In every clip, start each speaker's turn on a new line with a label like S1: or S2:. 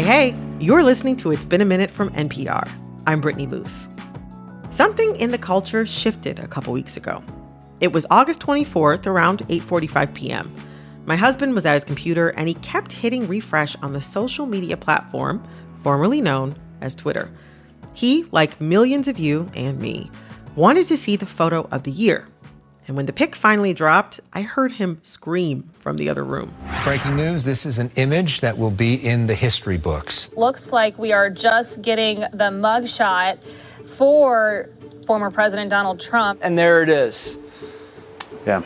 S1: Hey, you're listening to It's Been a Minute from NPR. I'm Brittany Luse. Something in the culture shifted a couple weeks ago. It was August 24th around 8:45 p.m. My husband was at his computer and he kept hitting refresh on the social media platform formerly known as Twitter. He, like millions of you and me, wanted to see the photo of the year. And when the pic finally dropped, I heard him scream from the other room.
S2: Breaking news, this is an image that will be in the history books.
S3: Looks like we are just getting the mugshot for former President Donald Trump.
S4: And there it is. Yeah.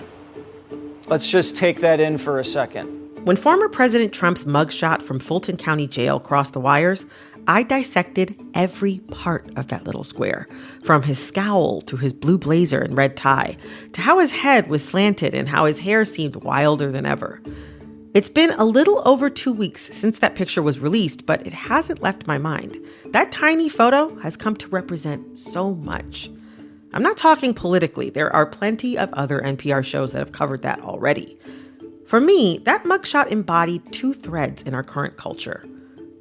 S4: Let's just take that in for a second.
S1: When former President Trump's mugshot from Fulton County Jail crossed the wires, I dissected every part of that little square, from his scowl to his blue blazer and red tie, to how his head was slanted and how his hair seemed wilder than ever. It's been a little over 2 weeks since that picture was released, but it hasn't left my mind. That tiny photo has come to represent so much. I'm not talking politically. There are plenty of other NPR shows that have covered that already. For me, that mugshot embodied two threads in our current culture.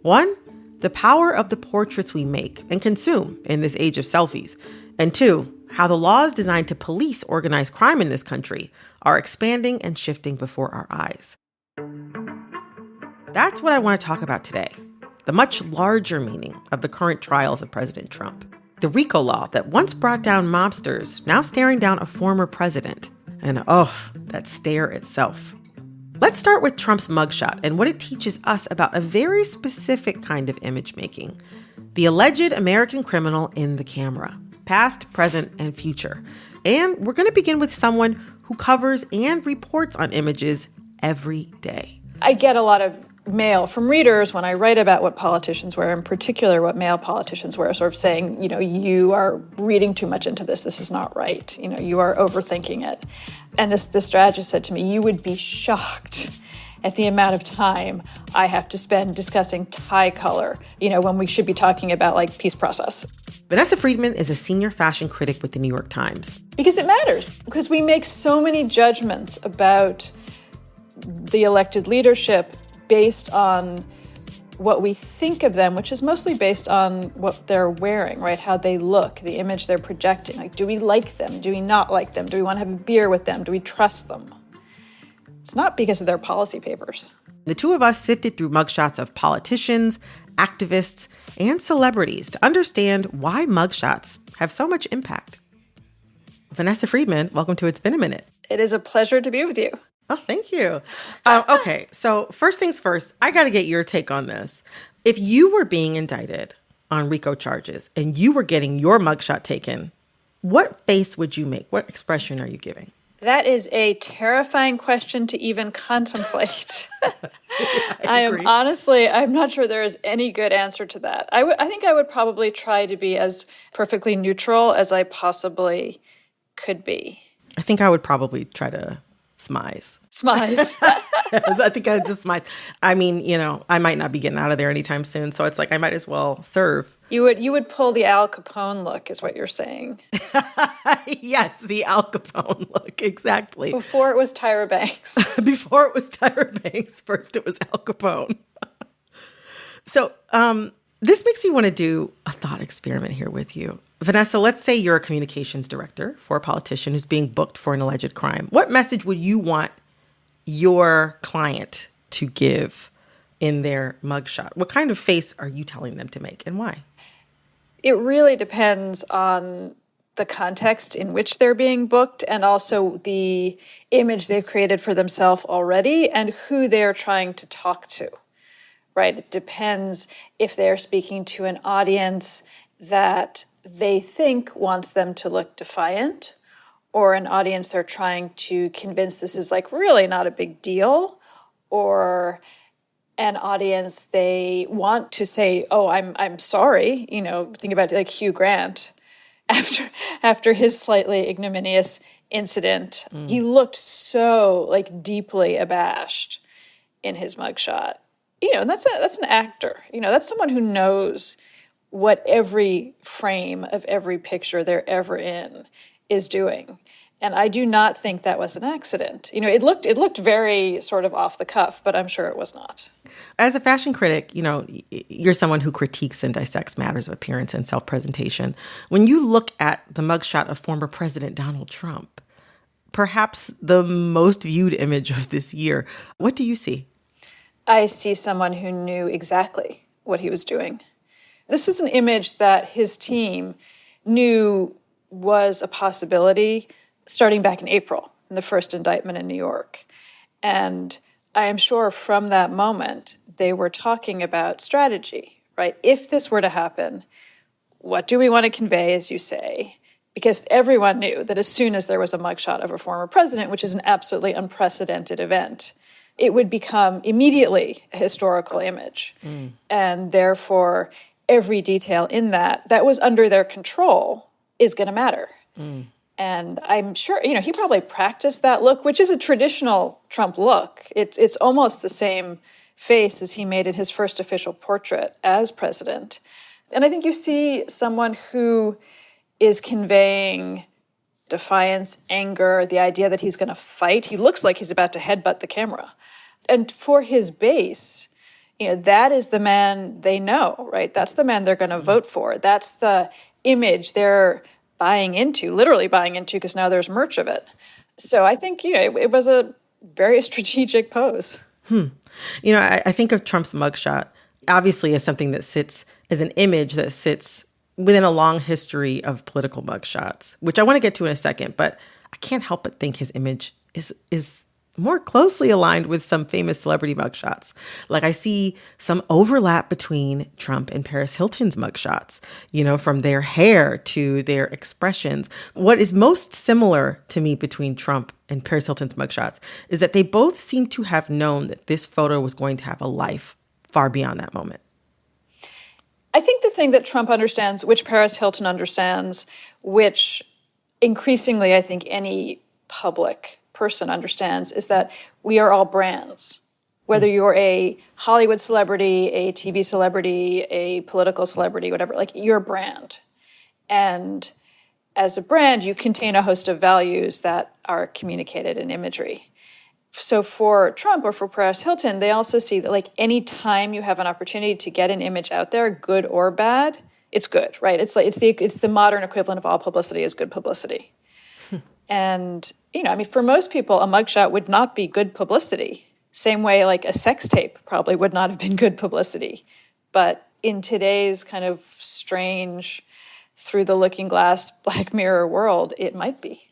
S1: One, the power of the portraits we make and consume in this age of selfies. And two, how the laws designed to police organized crime in this country are expanding and shifting before our eyes. That's what I want to talk about today. The much larger meaning of the current trials of President Trump. The RICO law that once brought down mobsters, now staring down a former president. And that stare itself. Let's start with Trump's mugshot and what it teaches us about a very specific kind of image making. The alleged American criminal in the camera, past, present, and future. And we're going to begin with someone who covers and reports on images every day.
S5: I get a lot of mail from readers when I write about what politicians wear, in particular what male politicians wear, sort of saying, you are reading too much into this. This is not right. You are overthinking it. And the strategist said to me, you would be shocked at the amount of time I have to spend discussing tie color, when we should be talking about peace process.
S1: Vanessa Friedman is a senior fashion critic with the New York Times.
S5: Because it matters, because we make so many judgments about the elected leadership based on what we think of them, which is mostly based on what they're wearing, right? How they look, the image they're projecting. Do we like them? Do we not like them? Do we want to have a beer with them? Do we trust them? It's not because of their policy papers.
S1: The two of us sifted through mugshots of politicians, activists, and celebrities to understand why mugshots have so much impact. Vanessa Friedman, welcome to It's Been a Minute.
S5: It is a pleasure to be with you.
S1: Oh, thank you. Okay, so first things first, I got to get your take on this. If you were being indicted on RICO charges and you were getting your mugshot taken, what face would you make? What expression are you giving?
S5: That is a terrifying question to even contemplate.
S1: I'm
S5: not sure there is any good answer to that. I think I would probably try to be as perfectly neutral as I possibly could be.
S1: I think I would probably try to smize. I think I'd just smize. I mean, I might not be getting out of there anytime soon. So it's I might as well serve.
S5: You would pull the Al Capone look is what you're saying.
S1: Yes, the Al Capone look. Exactly.
S5: Before it was Tyra Banks.
S1: Before it was Tyra Banks. First it was Al Capone. So this makes me want to do a thought experiment here with you. Vanessa, let's say you're a communications director for a politician who's being booked for an alleged crime. What message would you want your client to give in their mugshot? What kind of face are you telling them to make and why?
S5: It really depends on the context in which they're being booked and also the image they've created for themselves already and who they're trying to talk to, right? It depends if they're speaking to an audience that they think wants them to look defiant, or an audience they're trying to convince this is really not a big deal, or an audience they want to say, oh, I'm sorry. Think about Hugh Grant after his slightly ignominious incident. He looked so deeply abashed in his mugshot. And that's an actor. That's someone who knows what every frame of every picture they're ever in is doing. And I do not think that was an accident. It looked very sort of off the cuff, but I'm sure it was not.
S1: As a fashion critic, you're someone who critiques and dissects matters of appearance and self-presentation. When you look at the mugshot of former President Donald Trump, perhaps the most viewed image of this year, what do you see?
S5: I see someone who knew exactly what he was doing. This is an image that his team knew was a possibility starting back in April, in the first indictment in New York. And I am sure from that moment, they were talking about strategy, right? If this were to happen, what do we want to convey, as you say? Because everyone knew that as soon as there was a mugshot of a former president, which is an absolutely unprecedented event, it would become immediately a historical image. And therefore, every detail in that was under their control is going to matter. And I'm sure, he probably practiced that look, which is a traditional Trump look. It's almost the same face as he made in his first official portrait as president. And I think you see someone who is conveying defiance, anger, the idea that he's going to fight. He looks like he's about to headbutt the camera. And for his base, that is the man they know, right? That's the man they're going to vote for. That's the image they're literally buying into, because now there's merch of it. So I think, it was a very strategic pose.
S1: I think of Trump's mugshot, obviously, as something that sits as an image that sits within a long history of political mugshots, which I want to get to in a second, but I can't help but think his image is more closely aligned with some famous celebrity mugshots. Like, I see some overlap between Trump and Paris Hilton's mugshots, from their hair to their expressions. What is most similar to me between Trump and Paris Hilton's mugshots is that they both seem to have known that this photo was going to have a life far beyond that moment.
S5: I think the thing that Trump understands, which Paris Hilton understands, which increasingly I think any public person understands, is that we are all brands. Whether you're a Hollywood celebrity, a TV celebrity, a political celebrity, whatever, you're a brand. And as a brand, you contain a host of values that are communicated in imagery. So for Trump or for Paris Hilton, they also see that any time you have an opportunity to get an image out there, good or bad, it's good, right? It's the modern equivalent of all publicity is good publicity. And, for most people, a mugshot would not be good publicity. Same way, a sex tape probably would not have been good publicity. But in today's kind of strange, through the looking glass, Black Mirror world, it might be.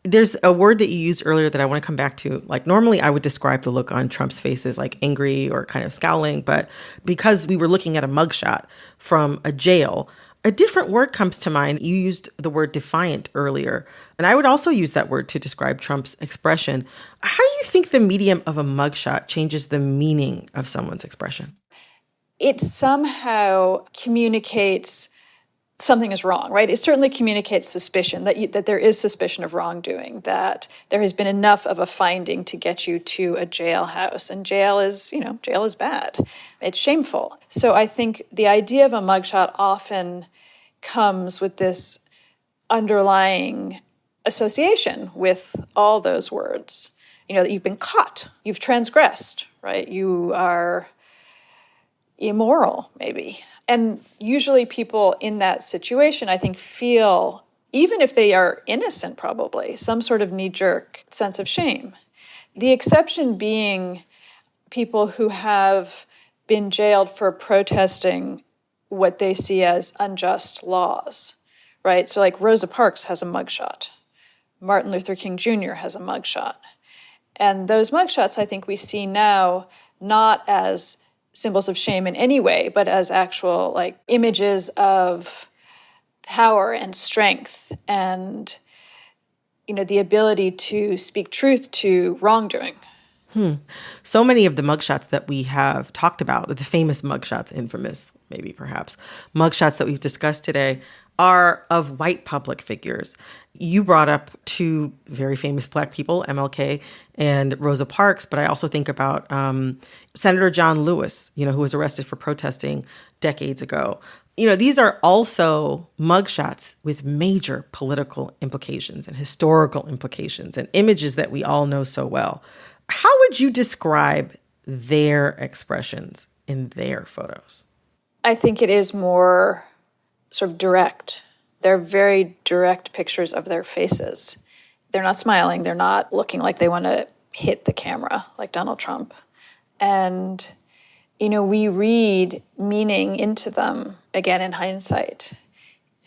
S1: There's a word that you used earlier that I want to come back to. Normally I would describe the look on Trump's face as angry or kind of scowling, but because we were looking at a mugshot from a jail, a different word comes to mind. You used the word defiant earlier, and I would also use that word to describe Trump's expression. How do you think the medium of a mugshot changes the meaning of someone's expression?
S5: It somehow communicates something is wrong, right? It certainly communicates suspicion, that there is suspicion of wrongdoing, that there has been enough of a finding to get you to a jailhouse. And jail is bad. It's shameful. So I think the idea of a mugshot often comes with this underlying association with all those words. That you've been caught, you've transgressed, right? You are immoral, maybe. And usually people in that situation, I think, feel, even if they are innocent probably, some sort of knee-jerk sense of shame. The exception being people who have been jailed for protesting what they see as unjust laws, right? So Rosa Parks has a mugshot. Martin Luther King Jr. has a mugshot. And those mugshots, I think we see now not as symbols of shame in any way, but as actual images of power and strength and, the ability to speak truth to wrongdoing.
S1: So many of the mugshots that we have talked about, the famous mugshots, infamous, maybe perhaps, mugshots that we've discussed today are of white public figures. You brought up two very famous Black people, MLK and Rosa Parks, but I also think about Senator John Lewis, who was arrested for protesting decades ago. These are also mugshots with major political implications and historical implications and images that we all know so well. How would you describe their expressions in their photos?
S5: I think it is more sort of direct. They're very direct pictures of their faces. They're not smiling. They're not looking like they want to hit the camera like Donald Trump. And, we read meaning into them, again, in hindsight.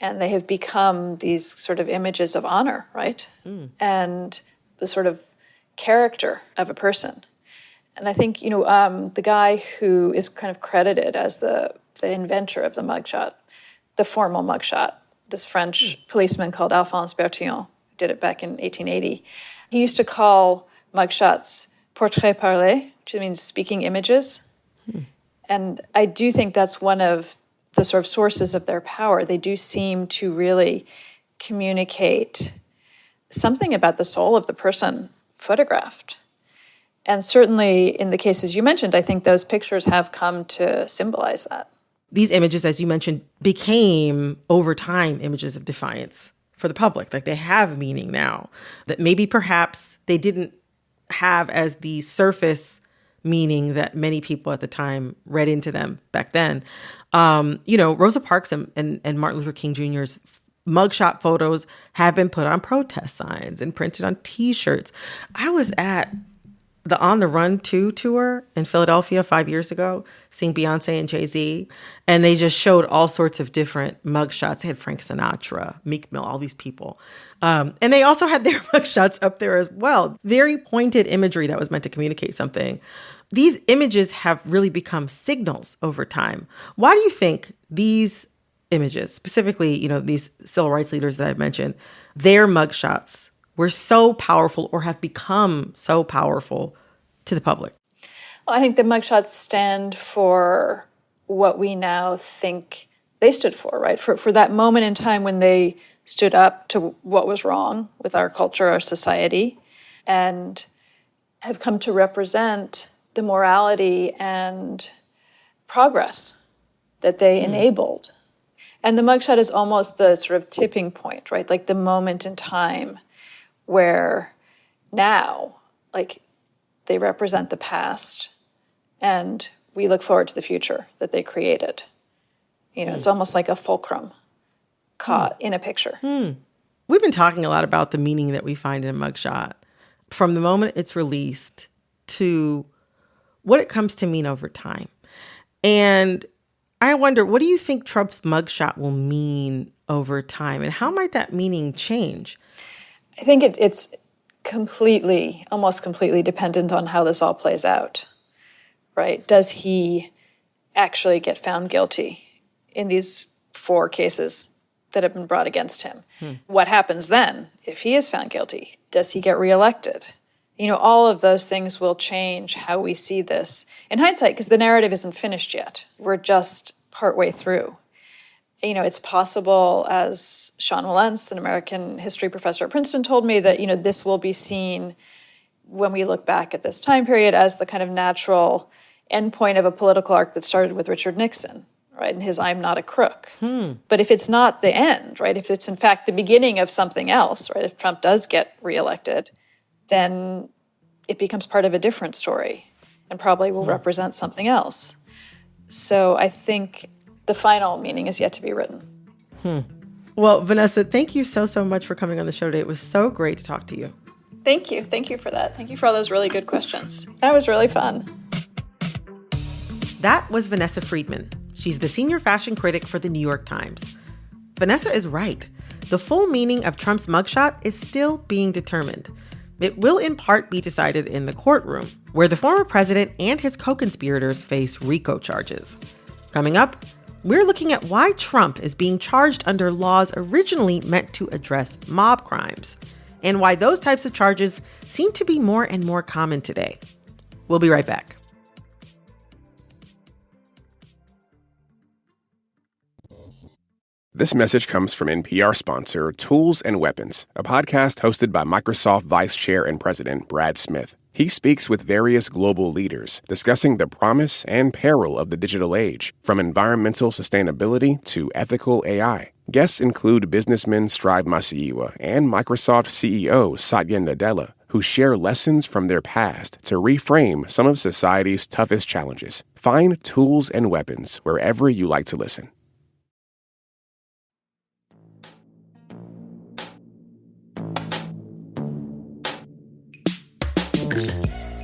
S5: And they have become these sort of images of honor, right? And the sort of character of a person. And I think, the guy who is kind of credited as the inventor of the mugshot, the formal mugshot, this French policeman called Alphonse Bertillon, who did it back in 1880. He used to call mugshots portraits parlés, which means speaking images. And I do think that's one of the sort of sources of their power. They do seem to really communicate something about the soul of the person photographed. And certainly in the cases you mentioned, I think those pictures have come to symbolize that.
S1: These images, as you mentioned, became over time images of defiance for the public. Like they have meaning now that maybe perhaps they didn't have as the surface meaning that many people at the time read into them back then. Rosa Parks and Martin Luther King Jr.'s mugshot photos have been put on protest signs and printed on T-shirts. I was at the On the Run 2 tour in Philadelphia 5 years ago, seeing Beyonce and Jay-Z, and they just showed all sorts of different mugshots. They had Frank Sinatra, Meek Mill, all these people. And they also had their mugshots up there as well. Very pointed imagery that was meant to communicate something. These images have really become signals over time. Why do you think these images, specifically, these civil rights leaders that I've mentioned, their mugshots were so powerful or have become so powerful to the public?
S5: Well, I think the mugshots stand for what we now think they stood for, right? For that moment in time when they stood up to what was wrong with our culture, our society, and have come to represent the morality and progress that they enabled. And the mugshot is almost the sort of tipping point, right? Like the moment in time where now, they represent the past and we look forward to the future that they created. It's almost like a fulcrum caught in a picture.
S1: We've been talking a lot about the meaning that we find in a mugshot from the moment it's released to what it comes to mean over time. And I wonder, what do you think Trump's mugshot will mean over time? And how might that meaning change?
S5: I think it's almost completely dependent on how this all plays out, right? Does he actually get found guilty in these 4 cases that have been brought against him? What happens then if he is found guilty? Does he get reelected? All of those things will change how we see this in hindsight because the narrative isn't finished yet. We're just partway through. It's possible, as Sean Wilentz, an American history professor at Princeton, told me, that, this will be seen when we look back at this time period as the kind of natural endpoint of a political arc that started with Richard Nixon, right? And his I'm not a crook. But if it's not the end, right? If it's in fact the beginning of something else, right? If Trump does get reelected, then it becomes part of a different story and probably will represent something else. So I think the final meaning is yet to be written.
S1: Well, Vanessa, thank you so much for coming on the show today. It was so great to talk to you.
S5: Thank you. Thank you for that. Thank you for all those really good questions. That was really fun.
S1: That was Vanessa Friedman. She's the senior fashion critic for the New York Times. Vanessa is right. The full meaning of Trump's mugshot is still being determined. It will in part be decided in the courtroom, where the former president and his co-conspirators face RICO charges. Coming up, we're looking at why Trump is being charged under laws originally meant to address mob crimes, and why those types of charges seem to be more and more common today. We'll be right back.
S6: This message comes from NPR sponsor Tools and Weapons, a podcast hosted by Microsoft Vice Chair and President Brad Smith. He speaks with various global leaders, discussing the promise and peril of the digital age, from environmental sustainability to ethical AI. Guests include businessman Strive Masiyiwa and Microsoft CEO Satya Nadella. who share lessons from their past to reframe some of society's toughest challenges. Find Tools and Weapons wherever you like to listen.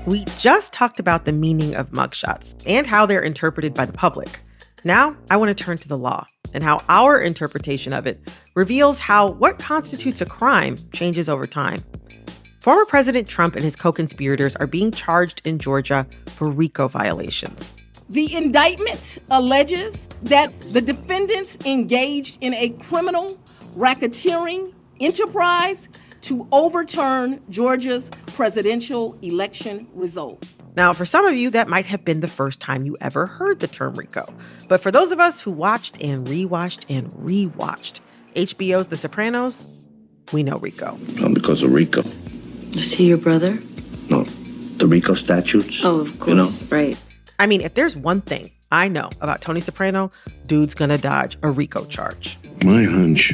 S1: We just talked about the meaning of mugshots and how they're interpreted by the public. Now, I want to turn to the law and how our interpretation of it reveals how what constitutes a crime changes over time. Former President Trump and his co-conspirators are being charged in Georgia for RICO violations.
S7: The indictment alleges that the defendants engaged in a criminal racketeering enterprise to overturn Georgia's presidential election result.
S1: Now, for some of you, that might have been the first time you ever heard the term RICO. But for those of us who watched and rewatched HBO's The Sopranos, we know RICO.
S8: Because of RICO.
S9: Is he your brother?
S8: No, the RICO statutes.
S9: Oh, of course, right.
S1: I mean, if there's one thing I know about Tony Soprano, dude's gonna dodge a RICO charge.
S8: My hunch,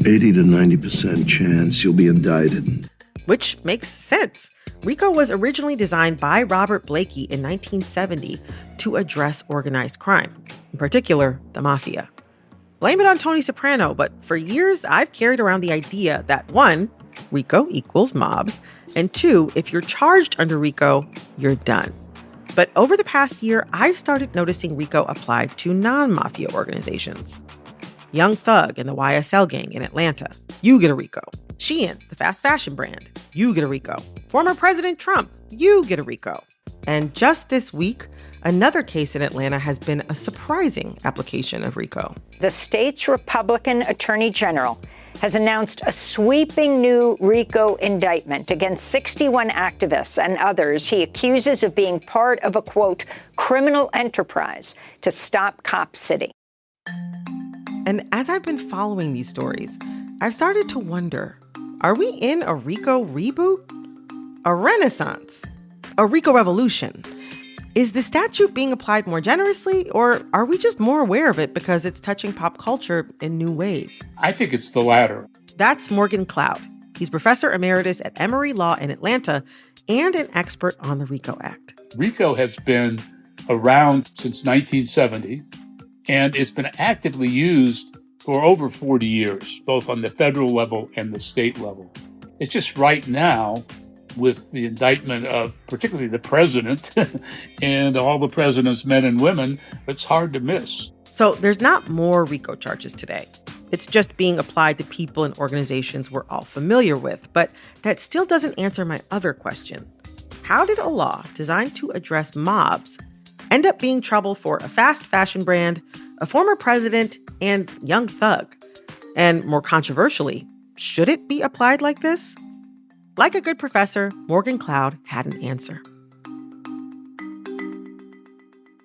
S8: 80 to 90% chance you'll be indicted.
S1: Which makes sense. RICO was originally designed by Robert Blakey in 1970 to address organized crime, in particular, the mafia. Blame it on Tony Soprano, but for years I've carried around the idea that 1, RICO equals mobs, and 2, if you're charged under RICO, you're done. But over the past year, I've started noticing RICO applied to non-mafia organizations. Young Thug and the YSL gang in Atlanta, you get a RICO. SHEIN, the fast fashion brand, you get a RICO. Former President Trump, you get a RICO. And just this week, another case in Atlanta has been a surprising application of RICO.
S10: The state's Republican Attorney General has announced a sweeping new RICO indictment against 61 activists and others he accuses of being part of a, quote, criminal enterprise to stop Cop City.
S1: And as I've been following these stories, I've started to wonder, are we in a RICO reboot? A renaissance? A RICO revolution? Is the statute being applied more generously, or are we just more aware of it because it's touching pop culture in new ways?
S11: I think it's the latter.
S1: That's Morgan Cloud. He's professor emeritus at Emory Law in Atlanta and an expert on the RICO Act.
S11: RICO has been around since 1970, and it's been actively used for over 40 years, both on the federal level and the state level. It's just right now, with the indictment of particularly the president and all the president's men and women, it's hard to miss.
S1: So there's not more RICO charges today. It's just being applied to people and organizations we're all familiar with. But that still doesn't answer my other question. How did a law designed to address mobs end up being trouble for a fast fashion brand, a former president, and Young Thug? And more controversially, should it be applied like this? Like a good professor, Morgan Cloud had an answer.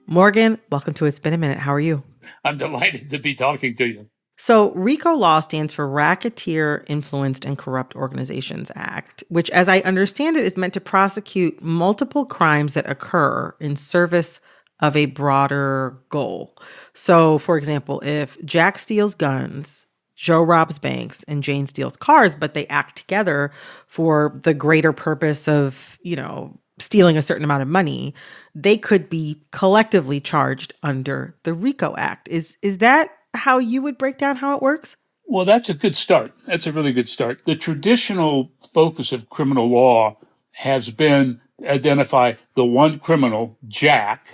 S1: Morgan, welcome to It's Been a Minute. How are you?
S11: I'm delighted to be talking to you.
S1: So RICO law stands for Racketeer Influenced and Corrupt Organizations Act, which, as I understand it, is meant to prosecute multiple crimes that occur in service of a broader goal. So, for example, if Jack steals guns, Joe robs banks, and Jane steals cars, but they act together for the greater purpose of, stealing a certain amount of money, they could be collectively charged under the RICO Act. Is that how you would break down how it works?
S11: Well, that's a good start. That's a really good start. The traditional focus of criminal law has been to identify the one criminal, Jack,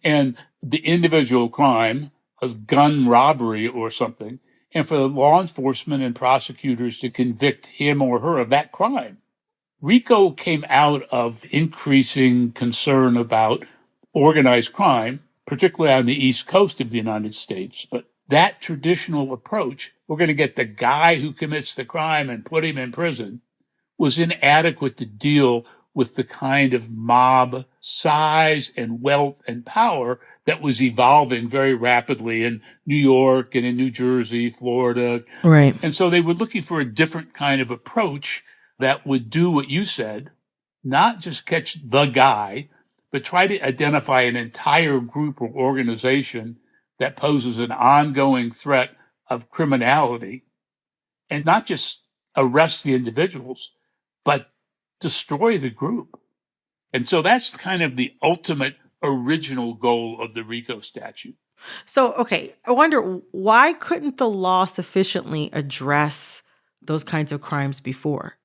S11: and the individual crime, a gun robbery or something, and for the law enforcement and prosecutors to convict him or her of that crime. RICO came out of increasing concern about organized crime, particularly on the East Coast of the United States. But that traditional approach, we're going to get the guy who commits the crime and put him in prison, was inadequate to deal with the kind of mob size and wealth and power that was evolving very rapidly in New York and in New Jersey, Florida.
S1: Right.
S11: And so they were looking for a different kind of approach that would do what you said, not just catch the guy, but try to identify an entire group or organization that poses an ongoing threat of criminality, and not just arrest the individuals, but destroy the group. And so that's kind of the ultimate original goal of the RICO statute.
S1: So, okay, I wonder, why couldn't the law sufficiently address those kinds of crimes before?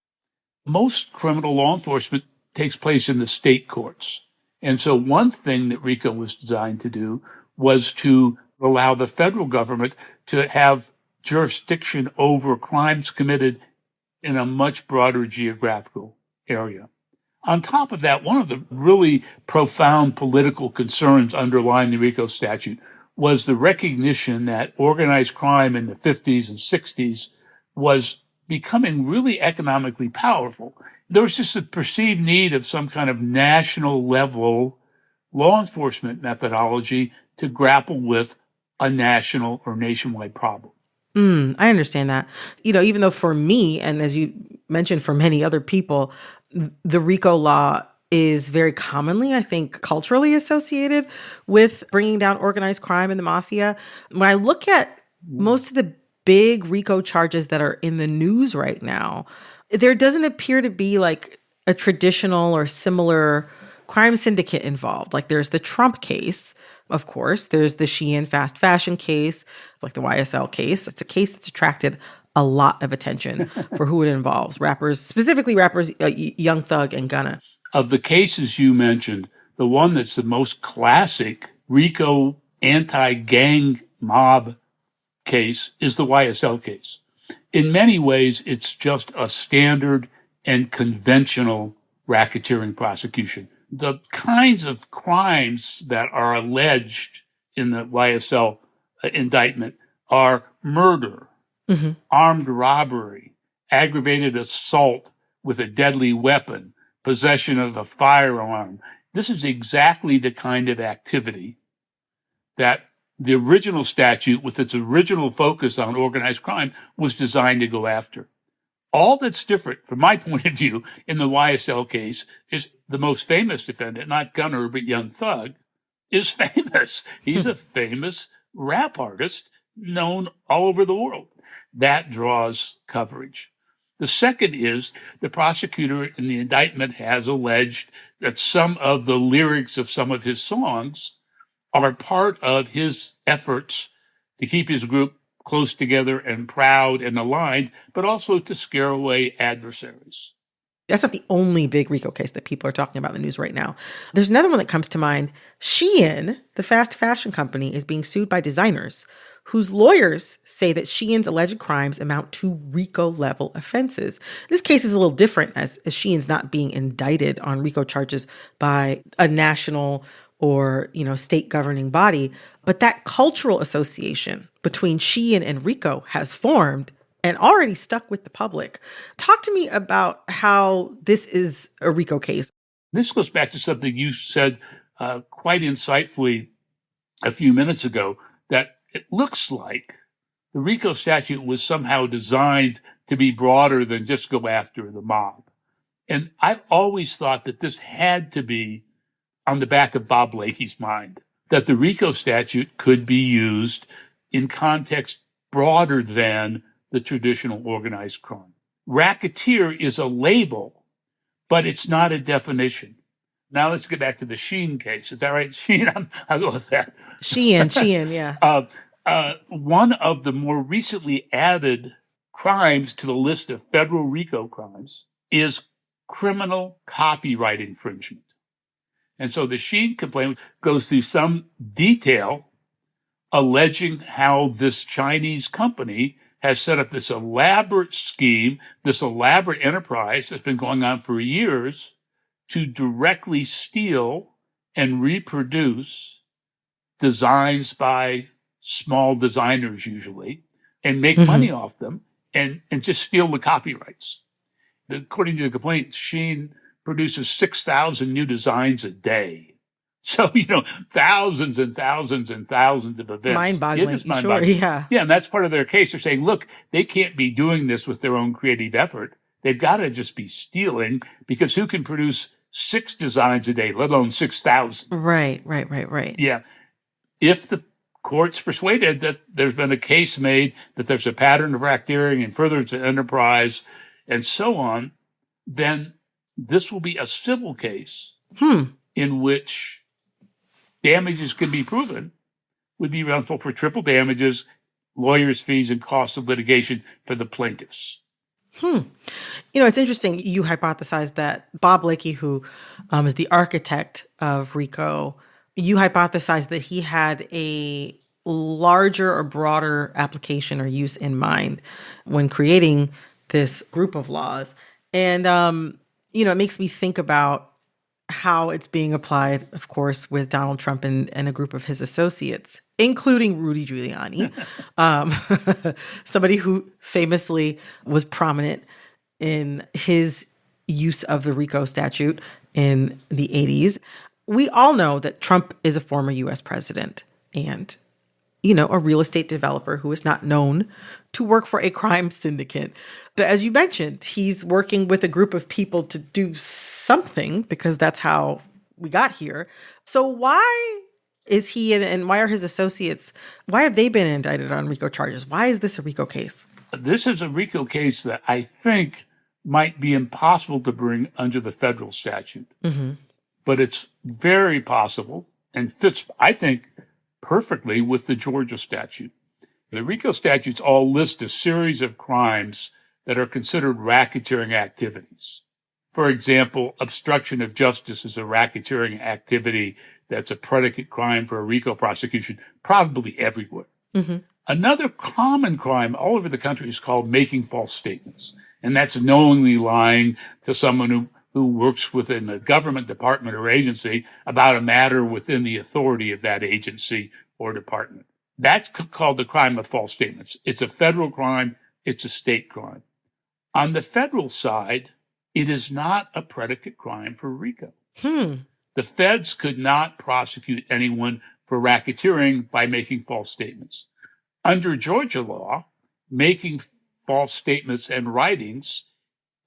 S11: Most criminal law enforcement takes place in the state courts. And so one thing that RICO was designed to do was to allow the federal government to have jurisdiction over crimes committed in a much broader geographical area. On top of that, one of the really profound political concerns underlying the RICO statute was the recognition that organized crime in the 50s and 60s was becoming really economically powerful. There was just a perceived need of some kind of national level law enforcement methodology to grapple with a national or nationwide problem.
S1: I understand that. Even though for me, and as you mentioned, for many other people, the RICO law is very commonly, I think, culturally associated with bringing down organized crime and the mafia. When I look at most of the big RICO charges that are in the news right now, there doesn't appear to be like a traditional or similar crime syndicate involved. Like there's the Trump case, of course. There's the SHEIN fast fashion case, like the YSL case. It's a case that's attracted a lot of attention for who it involves. Specifically rappers, Young Thug and Gunna.
S11: Of the cases you mentioned, the one that's the most classic RICO anti-gang mob case is the YSL case. In many ways, it's just a standard and conventional racketeering prosecution. The kinds of crimes that are alleged in the YSL indictment are murder, armed robbery, aggravated assault with a deadly weapon, possession of a firearm. This is exactly the kind of activity that the original statute, with its original focus on organized crime, was designed to go after. All that's different, from my point of view, in the YSL case is the most famous defendant, not Gunner, but Young Thug, is famous. He's a famous rap artist known all over the world. That draws coverage. The second is the prosecutor in the indictment has alleged that some of the lyrics of some of his songs are part of his efforts to keep his group close together and proud and aligned, but also to scare away adversaries.
S1: That's not the only big RICO case that people are talking about in the news right now. There's another one that comes to mind. SHEIN, the fast fashion company, is being sued by designers whose lawyers say that SHEIN's alleged crimes amount to RICO-level offenses. This case is a little different as SHEIN's not being indicted on RICO charges by a national or, state governing body. But that cultural association between SHEIN and RICO has formed and already stuck with the public. Talk to me about how this is a RICO case.
S11: This goes back to something you said quite insightfully a few minutes ago, that it looks like the RICO statute was somehow designed to be broader than just go after the mob. And I've always thought that this had to be on the back of Bob Blakey's mind, that the RICO statute could be used in context broader than the traditional organized crime. Racketeer is a label, but it's not a definition. Now let's get back to the SHEIN case. Is that right? SHEIN, I'll go with that.
S1: SHEIN, yeah.
S11: One of the more recently added crimes to the list of federal RICO crimes is criminal copyright infringement. And so the SHEIN complaint goes through some detail alleging how this Chinese company has set up this elaborate scheme, this elaborate enterprise that's been going on for years to directly steal and reproduce designs by small designers usually and make money off them and just steal the copyrights. According to the complaint, SHEIN produces 6,000 new designs a day. So, thousands and thousands and thousands of events.
S1: Mind-boggling.
S11: Sure,
S1: yeah.
S11: Yeah, and that's part of their case. They're saying, look, they can't be doing this with their own creative effort. They've got to just be stealing, because who can produce 6 designs a day, let alone 6,000?
S1: Right.
S11: Yeah. If the court's persuaded that there's been a case made that there's a pattern of racketeering and furtherance of enterprise, and so on, then this will be a civil case in which damages can be proven, would be responsible for triple damages, lawyers' fees, and costs of litigation for the plaintiffs.
S1: It's interesting. You hypothesized that Bob Blakey, who is the architect of RICO, you hypothesized that he had a larger or broader application or use in mind when creating this group of laws. And, it makes me think about how it's being applied, of course, with Donald Trump and a group of his associates, including Rudy Giuliani, somebody who famously was prominent in his use of the RICO statute in the 80s. We all know that Trump is a former U.S. president and, a real estate developer who is not known to work for a crime syndicate. But as you mentioned, he's working with a group of people to do something because that's how we got here. So why is he and why are his associates, why have they been indicted on RICO charges? Why is this a RICO case?
S11: This is a RICO case that I think might be impossible to bring under the federal statute. But it's very possible and fits, I think, perfectly with the Georgia statute. The RICO statutes all list a series of crimes that are considered racketeering activities. For example, obstruction of justice is a racketeering activity that's a predicate crime for a RICO prosecution, probably everywhere. Another common crime all over the country is called making false statements. And that's knowingly lying to someone who works within a government department or agency about a matter within the authority of that agency or department. That's called the crime of false statements. It's a federal crime. It's a state crime. On the federal side, it is not a predicate crime for RICO. The feds could not prosecute anyone for racketeering by making false statements. Under Georgia law, making false statements and writings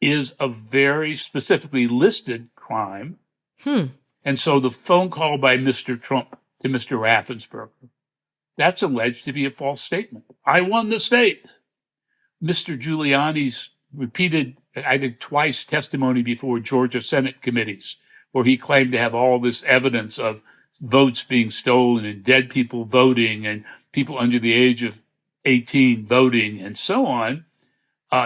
S11: is a very specifically listed crime. And so the phone call by Mr. Trump to Mr. Raffensperger, that's alleged to be a false statement. I won the state. Mr. Giuliani's repeated, I think twice, testimony before Georgia Senate committees, where he claimed to have all this evidence of votes being stolen and dead people voting and people under the age of 18 voting and so on,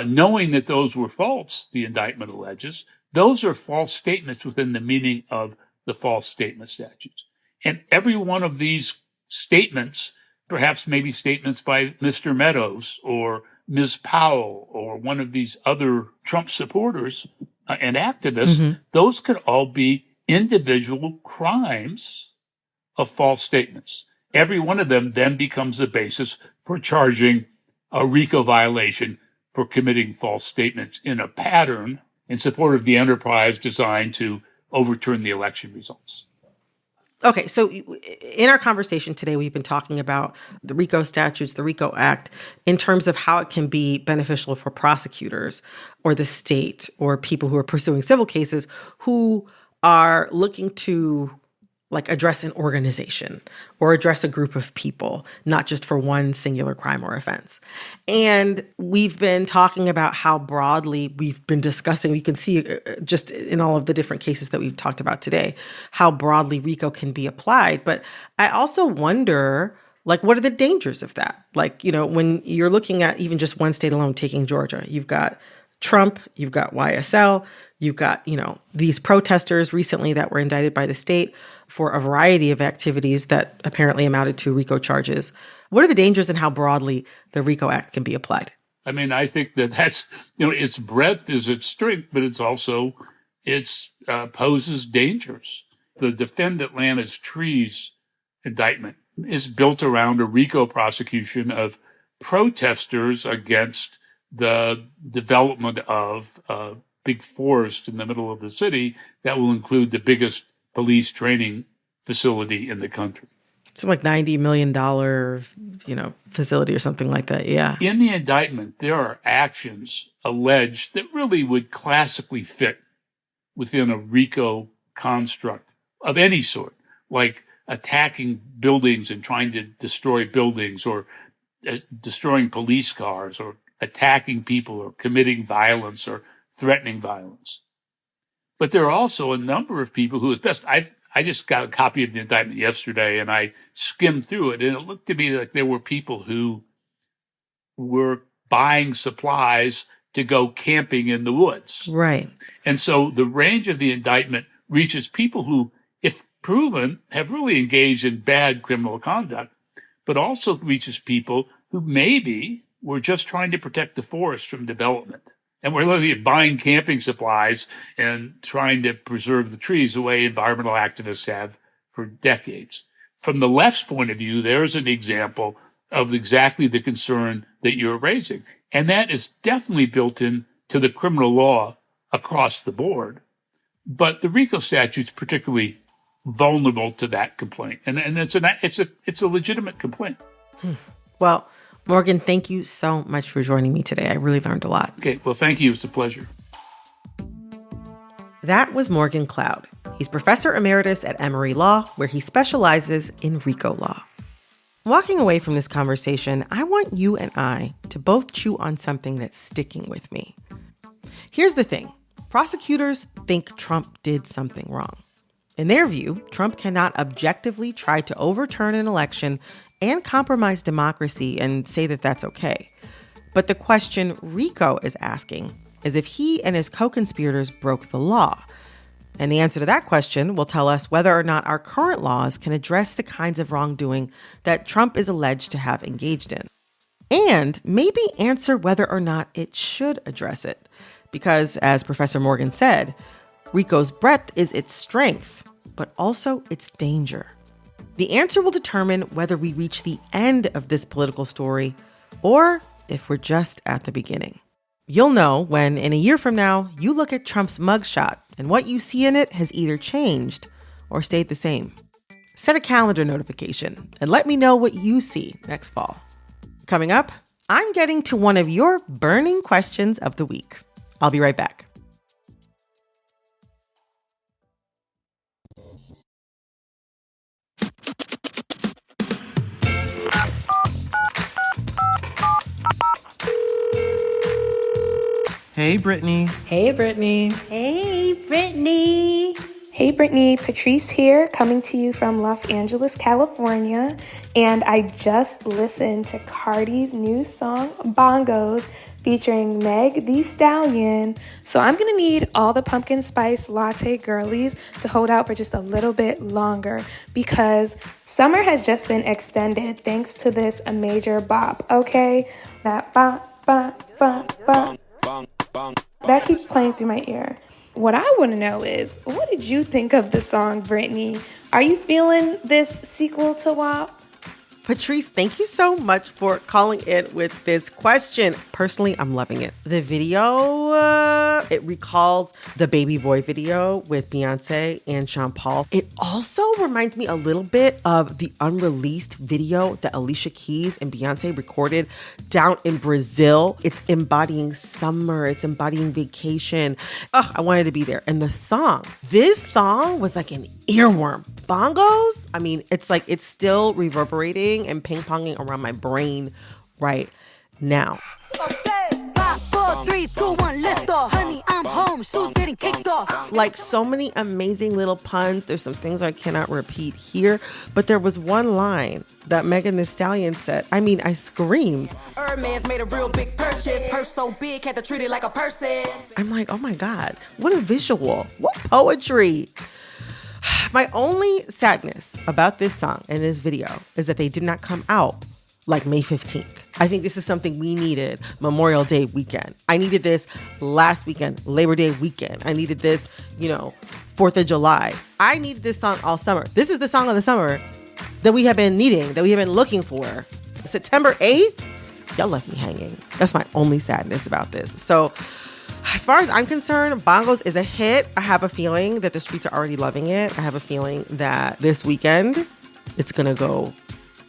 S11: knowing that those were false, the indictment alleges, those are false statements within the meaning of the false statement statutes. And every one of these statements, perhaps maybe statements by Mr. Meadows or Ms. Powell or one of these other Trump supporters and activists, those could all be individual crimes of false statements. Every one of them then becomes the basis for charging a RICO violation for committing false statements in a pattern in support of the enterprise designed to overturn the election results.
S1: Okay, so in our conversation today, we've been talking about the RICO statutes, the RICO Act, in terms of how it can be beneficial for prosecutors or the state or people who are pursuing civil cases who are looking to address an organization or address a group of people, not just for one singular crime or offense. And we've been talking about how broadly we've been discussing, you can see just in all of the different cases that we've talked about today, how broadly RICO can be applied. But I also wonder, what are the dangers of that? When you're looking at even just one state alone, taking Georgia, you've got Trump, you've got YSL, you've got, these protesters recently that were indicted by the state for a variety of activities that apparently amounted to RICO charges. What are the dangers and how broadly the RICO Act can be applied?
S11: I mean, I think that's, its breadth is its strength, but it's also, poses dangers. The Defend Atlanta's Trees indictment is built around a RICO prosecution of protesters against the development of big forest in the middle of the city that will include the biggest police training facility in the country.
S1: It's $90 million, facility or something like that. Yeah.
S11: In the indictment, there are actions alleged that really would classically fit within a RICO construct of any sort, like attacking buildings and trying to destroy buildings or destroying police cars or attacking people or committing violence or threatening violence. But there are also a number of people who, I just got a copy of the indictment yesterday and I skimmed through it, and it looked to me like there were people who were buying supplies to go camping in the woods.
S1: Right.
S11: And so the range of the indictment reaches people who, if proven, have really engaged in bad criminal conduct, but also reaches people who maybe were just trying to protect the forest from development. And we're literally buying camping supplies and trying to preserve the trees the way environmental activists have for decades. From the left's point of view, there's an example of exactly the concern that you're raising. And that is definitely built in to the criminal law across the board. But the RICO statute's particularly vulnerable to that complaint. And it's a legitimate complaint.
S1: Well, Morgan, thank you so much for joining me today. I really learned a lot.
S11: Okay, well, thank you. It's a pleasure.
S1: That was Morgan Cloud. He's professor emeritus at Emory Law, where he specializes in RICO law. Walking away from this conversation, I want you and I to both chew on something that's sticking with me. Here's the thing. Prosecutors think Trump did something wrong. In their view, Trump cannot objectively try to overturn an election and compromise democracy and say that that's okay. But the question RICO is asking is if he and his co-conspirators broke the law. And the answer to that question will tell us whether or not our current laws can address the kinds of wrongdoing that Trump is alleged to have engaged in. And maybe answer whether or not it should address it. Because, as Professor Morgan said, RICO's breadth is its strength, but also its danger. The answer will determine whether we reach the end of this political story or if we're just at the beginning. You'll know when, in a year from now, you look at Trump's mugshot and what you see in it has either changed or stayed the same. Set a calendar notification and let me know what you see next fall. Coming up, I'm getting to one of your burning questions of the week. I'll be right back.
S12: Hey, Brittany.
S13: Hey, Brittany.
S14: Hey, Brittany.
S13: Hey, Brittany. Patrice here, coming to you from Los Angeles, California. And I just listened to Cardi's new song, Bongos, featuring Meg Thee Stallion. So I'm going to need all the pumpkin spice latte girlies to hold out for just a little bit longer because summer has just been extended thanks to this major bop, okay? That bop, bop, bop, bop. That keeps playing through my ear. What I want to know is, what did you think of the song, Brittany? Are you feeling this sequel to WAP?
S1: Patrice, thank you so much for calling in with this question. Personally, I'm loving it. The video, it recalls the Baby Boy video with Beyonce and Sean Paul. It also reminds me a little bit of the unreleased video that Alicia Keys and Beyonce recorded down in Brazil. It's embodying summer. It's embodying vacation. Oh, I wanted to be there. And this song was like an earworm. Bongos, I mean, it's like it's still reverberating and ping-ponging around my brain right now.
S14: Okay, 5, 4, 3, 2, 1, lift off. Honey, I'm home. Shoes getting kicked off.
S1: Like so many amazing little puns. There's some things I cannot repeat here, but there was one line that Megan Thee Stallion said. I mean, I screamed.
S14: Hermes made a real big purchase. Purse so big, had to treat it like a person.
S1: I'm like, oh my God, what a visual. What poetry. My only sadness about this song and this video is that they did not come out like May 15th. I think this is something we needed Memorial Day weekend. I needed this last weekend, Labor Day weekend. I needed this, 4th of July. I needed this song all summer. This is the song of the summer that we have been needing, that we have been looking for. September 8th, y'all left me hanging. That's my only sadness about this. So as far as I'm concerned, Bongos is a hit. I have a feeling that the streets are already loving it. I have a feeling that this weekend, it's going to go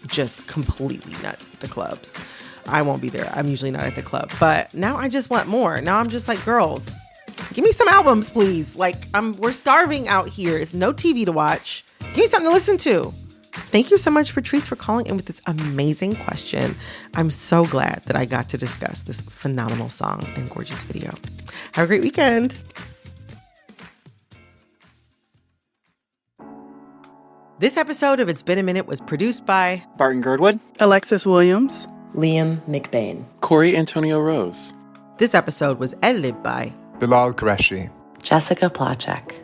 S1: just completely nuts at the clubs. I won't be there. I'm usually not at the club. But now I just want more. Now I'm just like, girls, give me some albums, please. Like, we're starving out here. It's no TV to watch. Give me something to listen to. Thank you so much, Patrice, for calling in with this amazing question. I'm so glad that I got to discuss this phenomenal song and gorgeous video. Have a great weekend. This episode of It's Been a Minute was produced by
S12: Barton Girdwood,
S15: Alexis Williams,
S16: Liam McBain,
S17: Corey Antonio Rose.
S1: This episode was edited by
S2: Bilal Qureshi,
S16: Jessica Plachek.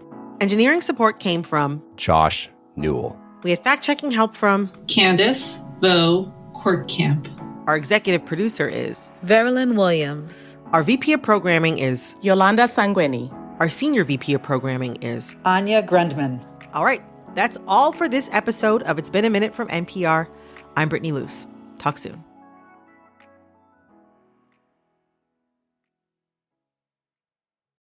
S1: Engineering support came from
S18: Josh Newell.
S1: We had fact-checking help from
S19: Candace Vo Courtcamp.
S1: Our executive producer is
S20: Verilyn Williams.
S1: Our VP of programming is
S20: Yolanda Sanguini.
S1: Our senior VP of programming is
S21: Anya Grundman.
S1: All right, that's all for this episode of It's Been a Minute from NPR. I'm Brittany Luse. Talk soon.